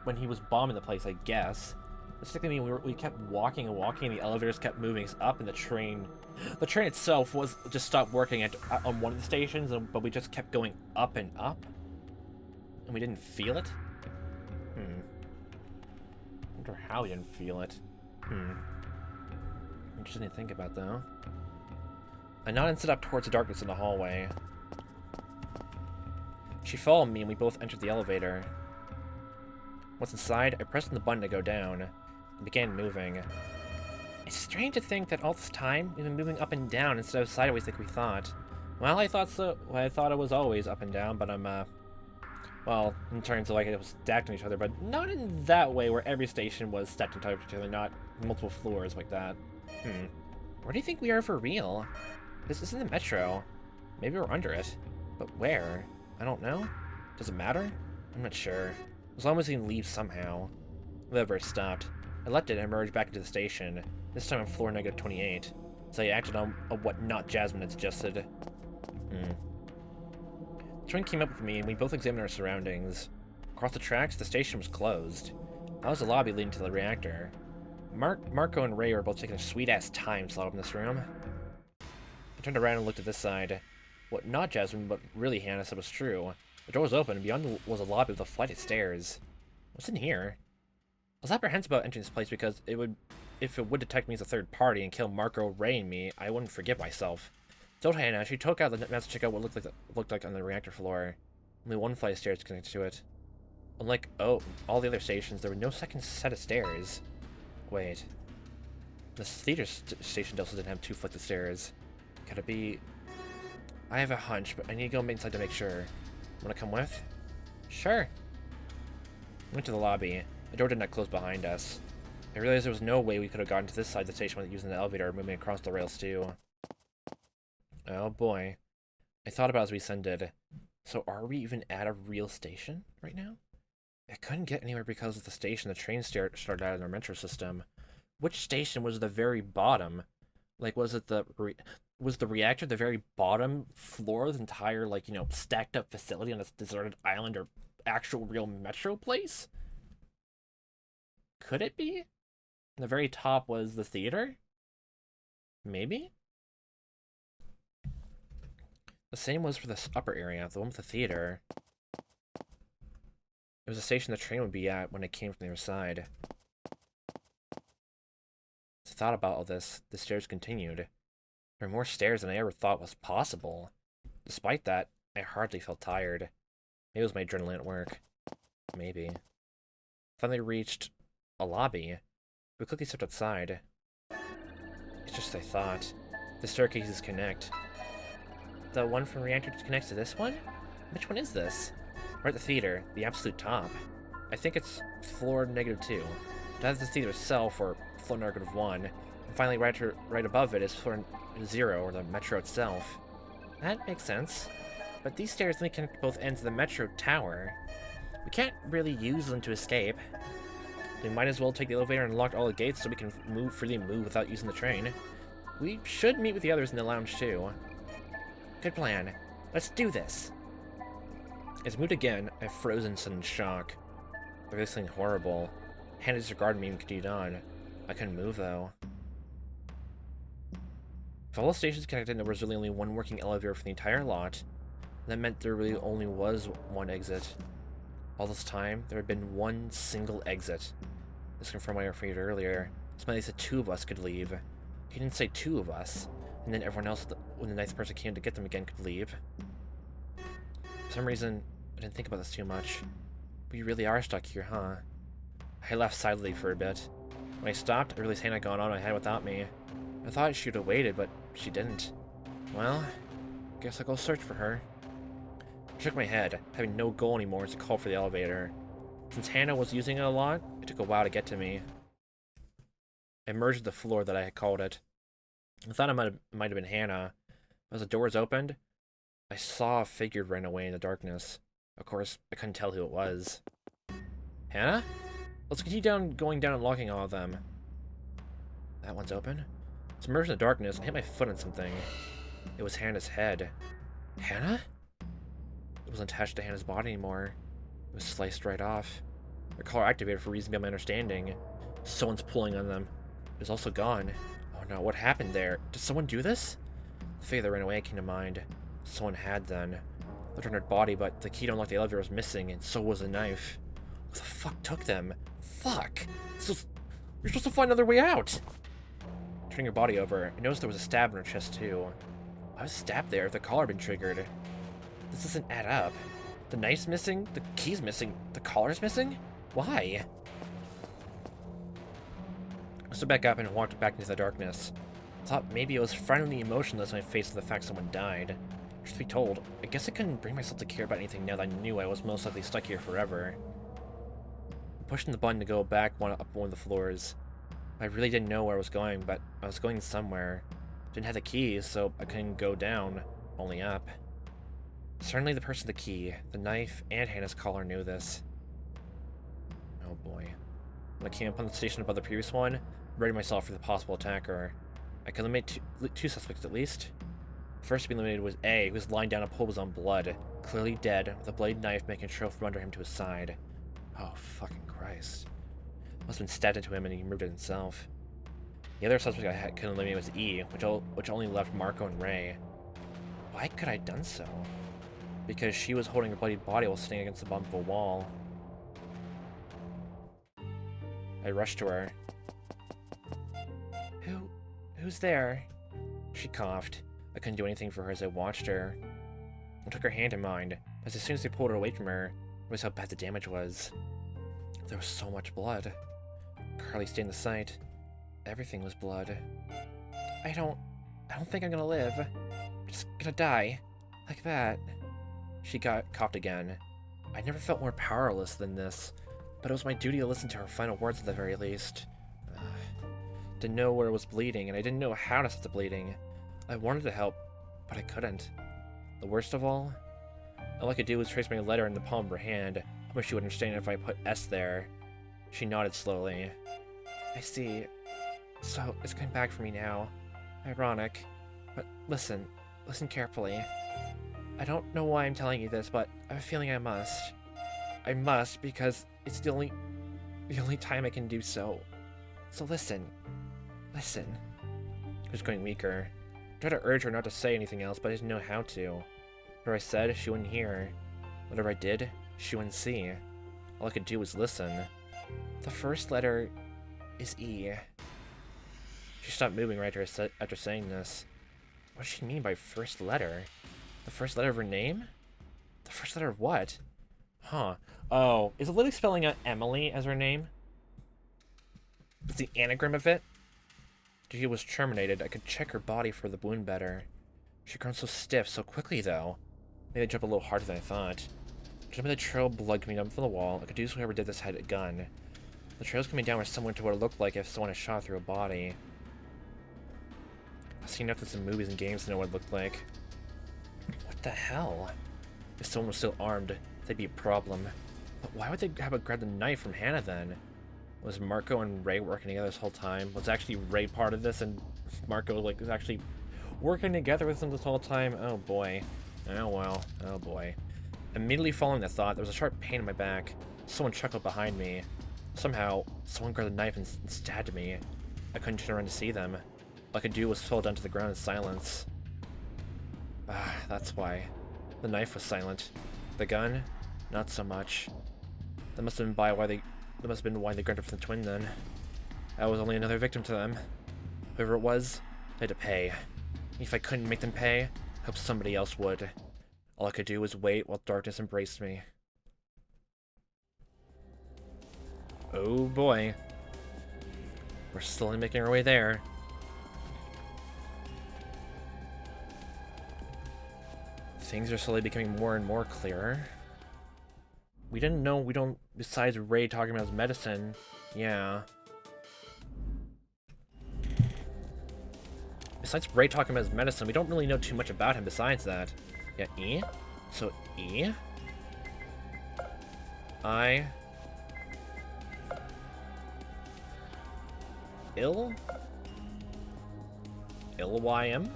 when he was bombing the place, I guess. It's like, I mean, we kept walking and walking, and the elevators kept moving us up, and the train itself was just stopped working on one of the stations, but we just kept going up and up, and we didn't feel it. I wonder how we didn't feel it. Interesting to think about, though. I nodded and stood up towards the darkness in the hallway. She followed me, and we both entered the elevator. Once inside, I pressed on the button to go down, and began moving. It's strange to think that all this time, we've been moving up and down instead of sideways like we thought. Well, I thought so. Well, I thought it was always up and down, but well, in terms of like it was stacked on each other, but not in that way where every station was stacked on top of each other, not multiple floors like that. Where do you think we are for real? This isn't the metro. Maybe we're under it. But where? I don't know. Does it matter? I'm not sure. As long as we can leave somehow. Whatever, it stopped. I left it and emerged back into the station, this time on floor negative 28. So I acted on what not Jasmine had suggested. The train came up with me and we both examined our surroundings. Across the tracks, the station was closed. That was the lobby leading to the reactor. Marco and Ray were both taking a sweet-ass time to lock up in this room. I turned around and looked at this side. What not Jasmine, but really Hannah said was true. The door was open, and beyond was a lobby with a flight of stairs. What's in here? I was apprehensive about entering this place because it would if it would detect me as a third party and kill Marco, Ray, and me, I wouldn't forgive myself. Told Hannah, she took out the map to check out what looked like on the reactor floor. Only one flight of stairs connected to it. Unlike all the other stations, there was no second set of stairs. Wait. The theater station also didn't have 2 flights of stairs. Could it be... I have a hunch, but I need to go inside to make sure. Wanna come with? Sure. Went to the lobby. The door did not close behind us. I realized there was no way we could have gotten to this side of the station without using the elevator or moving across the rails too. Oh boy. I thought about it as we ascended. So are we even at a real station right now? I couldn't get anywhere because of the station the train started out in our metro system. Which station was the very bottom? Like, was it was the reactor the very bottom floor of the entire, like, you know, stacked up facility on this deserted island or actual real metro place? Could it be? And the very top was the theater? Maybe? The same was for this upper area, the one with the theater. It was a station the train would be at when it came from the other side. As I thought about all this, the stairs continued. There were more stairs than I ever thought was possible. Despite that, I hardly felt tired. Maybe it was my adrenaline at work. Maybe. Finally reached a lobby. We quickly stepped outside. It's just as I thought. The staircases connect. The one from reactor connects to this one? Which one is this? We're at the theater, the absolute top. I think it's floor -2. That's the theater itself, or floor -1. And finally, right above it is floor 0, or the metro itself. That makes sense. But these stairs only connect both ends of the metro tower. We can't really use them to escape. We might as well take the elevator and unlock all the gates so we can freely move without using the train. We should meet with the others in the lounge too. Good plan. Let's do this. As I moved again, I froze in sudden shock. There was something horrible. Hannah disregarded me and continued on. I couldn't move though. If all the stations connected and there was really only one working elevator for the entire lot, that meant there really only was one exit. All this time, there had been one single exit. This confirmed what I referred earlier. Smiley said 2 of us could leave. He didn't say 2 of us, and then everyone else, when the 9th person came to get them again, could leave. For some reason, I didn't think about this too much. We really are stuck here, huh? I laughed silently for a bit. When I stopped, I realized Hannah had gone on ahead without me. I thought she would have waited, but she didn't. Well, guess I'll go search for her. I shook my head, having no goal anymore to call for the elevator. Since Hannah was using it a lot, it took a while to get to me. I emerged at the floor that I had called it. I thought it might have been Hannah. As the doors opened, I saw a figure run away in the darkness. Of course, I couldn't tell who it was. Hannah? Let's continue going down and locking all of them. That one's open. Submerged in the darkness, I hit my foot on something. It was Hannah's head. Hannah? It wasn't attached to Hannah's body anymore. It was sliced right off. Her collar activated for reasons beyond my understanding. Someone's pulling on them. It was also gone. Oh no, what happened there? Did someone do this? The figure that ran away came to mind. Someone had then. Looked on her body, but the key to unlock the elevator was missing, and so was a knife. What the fuck took them? Fuck! You're supposed to find another way out! Turning her body over, I noticed there was a stab in her chest too. Why was a stab there if the collar had been triggered? This doesn't add up. The knife's missing, the key's missing, the collar's missing? Why? I stood back up and walked back into the darkness. I thought maybe I was finally emotionless when I faced the fact someone died. Truth to be told, I guess I couldn't bring myself to care about anything now that I knew I was most likely stuck here forever. I pushed the button to go back up one of the floors. I really didn't know where I was going, but I was going somewhere. Didn't have the keys, so I couldn't go down, only up. Certainly the person with the key, the knife, and Hannah's collar knew this. Oh boy. When I came upon the station above the previous one, I readied myself for the possible attacker. I could eliminate two suspects at least. The first to be eliminated was A, who was lying down a pool of his own blood, clearly dead, with a blade knife making a trail from under him to his side. Oh, fucking Christ. Must have been stabbed into him and he removed it himself. The other suspect I could eliminate was E, which only left Marco and Ray. Why could I have done so? Because she was holding her bloody body while sitting against the bump of a wall. I rushed to her. Who's there? She coughed. I couldn't do anything for her as I watched her. I took her hand in mine, but as soon as I pulled her away from her, I realized how bad the damage was. There was so much blood. Carly stained the sight. Everything was blood. I don't think I'm gonna live. I'm just gonna die. Like that. She coughed again. I never felt more powerless than this, but it was my duty to listen to her final words at the very least. Didn't know where it was bleeding, and I didn't know how to stop the bleeding. I wanted to help, but I couldn't. The worst of all I could do was trace my letter in the palm of her hand, hoping she would understand if I put S there. She nodded slowly. I see. So, it's coming back for me now. Ironic. But listen carefully. I don't know why I'm telling you this, but I have a feeling I must. I must because it's the only time I can do so. So listen. Listen. It was going weaker. I tried to urge her not to say anything else, but I didn't know how to. Whatever I said, she wouldn't hear. Whatever I did, she wouldn't see. All I could do was listen. The first letter is E. She stopped moving right after saying this. What does she mean by first letter? The first letter of her name? The first letter of what? Huh. Oh, is Lily spelling out Emily as her name? Is the anagram of it? She was terminated. I could check her body for the wound better. She'd grown so stiff so quickly, though. Maybe I jumped a little harder than I thought. Jumping the trail, blood coming down from the wall. I could deduce whoever did this had a gun. The trails coming down were similar to what it looked like if someone had shot through a body. I've seen enough of some movies and games to know what it looked like. What the hell? If someone was still armed, that'd be a problem. But why would they have grabbed the knife from Hannah then? Was Marco and Ray working together this whole time? Was actually Ray part of this and Marco was actually working together with them this whole time? Oh boy. Oh well. Oh boy. Immediately following that thought, there was a sharp pain in my back. Someone chuckled behind me. Somehow, someone grabbed a knife and stabbed me. I couldn't turn around to see them. All I could do was fall down to the ground in silence. Ah, that's why. The knife was silent. The gun? Not so much. That must have been why they grabbed it from the twin then. I was only another victim to them. Whoever it was, they had to pay. If I couldn't make them pay, I hope somebody else would. All I could do was wait while darkness embraced me. Oh boy. We're slowly making our way there. Things are slowly becoming more and more clearer. We don't, besides Ray talking about his medicine, yeah. Besides Ray talking about his medicine, we don't really know too much about him besides that. Yeah, E? So, E? I... Ill? Ill-Y-M?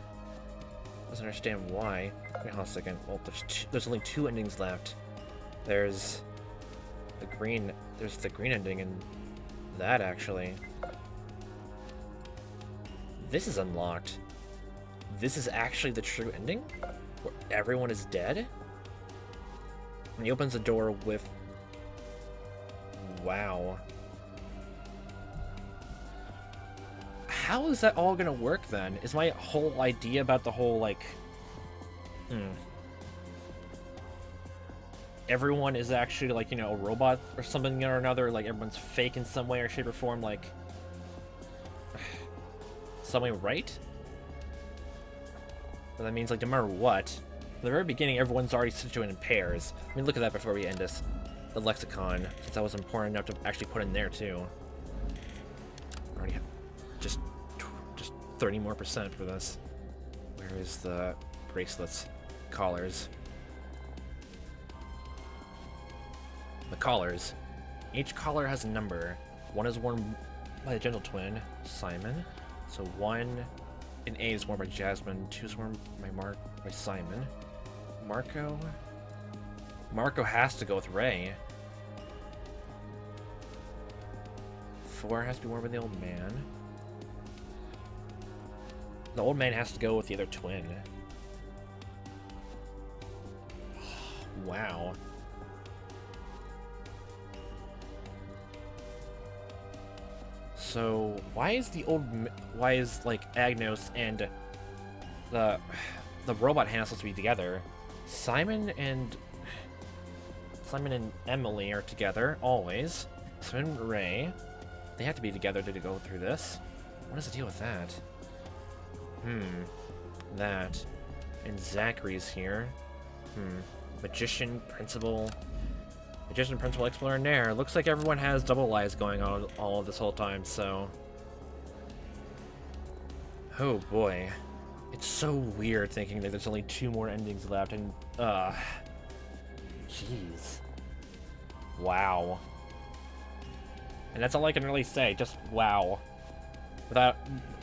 Doesn't understand why. Wait, hold on a second. Well, there's only two endings left. There's the green ending and that actually. This is unlocked. This is actually the true ending? Where everyone is dead? And he opens the door with... Wow. How is that all gonna work then? Is my whole idea about the whole, like... Everyone is actually, like, you know, a robot or something or another, like everyone's fake in some way or shape or form, like... Something right? But that means, like, no matter what, from the very beginning, everyone's already situated in pairs. I mean, look at that before we end this. The lexicon, since that was important enough to actually put in there, too. Already have just 30% more for this. Where is the bracelets? Collars. The collars. Each collar has a number. One is worn by the gentle twin, Simon. So 1 in A is worn by Jasmine, 2 is worn by Simon. Marco? Marco has to go with Ray. 4 has to be worn by the old man. The old man has to go with the other twin. Wow. So why is like Agnos and the robot Hannah supposed to be together? Simon and Emily are together always. Simon and Ray, they have to be together to go through this. What is the deal with that? That. And Zachary's here. Magician, Principal, Extraordinaire. Looks like everyone has double lives going on all of this whole time, so... Oh boy. It's so weird thinking that there's only 2 more endings left, and, jeez. Wow. And that's all I can really say, just wow. Without,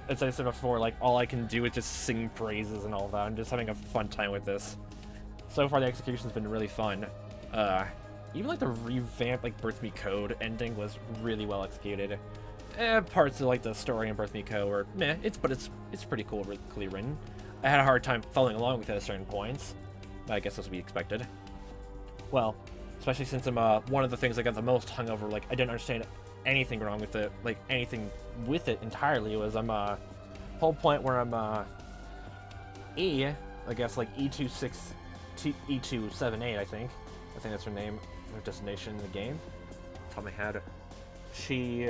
as I said before, like, all I can do is just sing praises and all that. I'm just having a fun time with this. So far, the execution's been really fun. Even, like, the revamped, like, Birth Me Code ending was really well executed. Parts of, like, the story in Birth Me Code were meh, it's pretty coolly written. I had a hard time following along with it at certain points. But I guess that's to be expected. Well, especially since I'm, one of the things I got the most hung over, like, I didn't understand anything wrong with it, like, anything with it entirely, was whole point where I'm, I guess, like, E278, I think that's her name, her destination in the game. Top of my head. She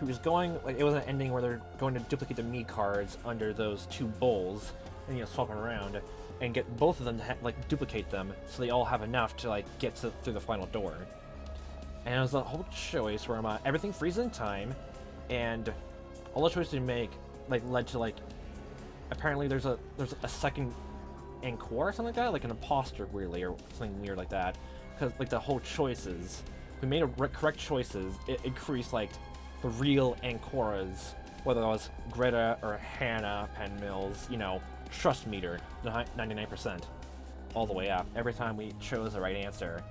was going, like, it was an ending where they're going to duplicate the Mii cards under those 2 bowls, and, you know, swap them around, and get both of them to, like, duplicate them, so they all have enough to, like, get through the final door. And it was a whole choice where everything freezes in time, and all the choices you make, like, led to, like, apparently there's a second encore or something like that, like an imposter, weirdly, or something weird like that, because, like, the whole choices, we made correct choices, it increased, like, the real Ancoras, whether it was Greta or Hannah Penn Mills, you know, trust meter, 99%, all the way up, every time we chose the right answer.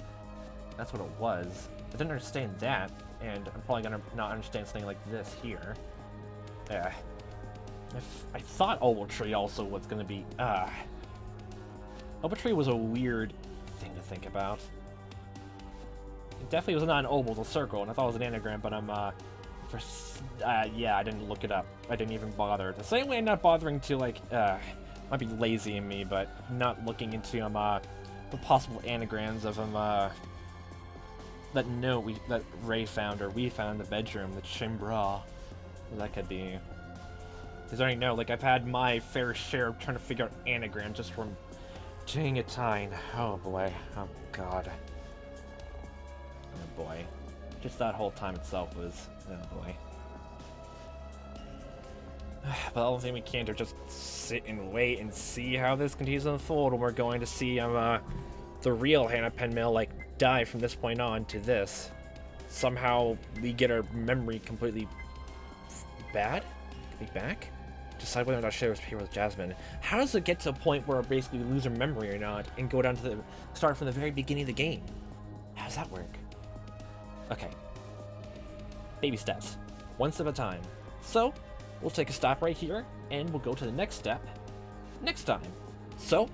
That's what it was. I didn't understand that, and I'm probably gonna not understand something like this here. I thought Ovaltree also was gonna be, Ovaltree was a weird thing to think about. It definitely was not an oval, it was a circle, and I thought it was an anagram, but yeah, I didn't look it up. I didn't even bother. The same way I'm not bothering to, like, might be lazy in me, but not looking into, the possible anagrams of, that note that Ray found, or we found in the bedroom, the Chimbra. That could be. Because I already know, like, I've had my fair share of trying to figure out anagrams just from doing a time. Oh boy. Oh god. Oh boy. Just that whole time itself was, oh boy. But the only thing we can do is just sit and wait and see how this continues to unfold, when we're going to see the real Hannah Penmill, like, die from this point on to this. Somehow we get our memory completely back? Decide whether or not share was here with Jasmine. How does it get to a point where basically we lose our memory or not and go down to the start from the very beginning of the game? How does that work? Okay. Baby steps. One step at a time. So, we'll take a stop right here, and we'll go to the next step next time. So,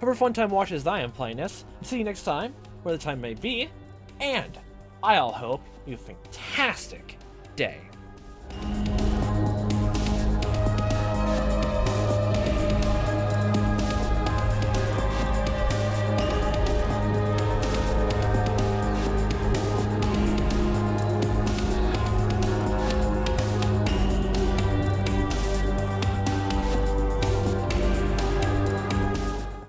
have a fun time watching as I am playing this. See you next time, where the time may be, and I'll hope you have a fantastic day.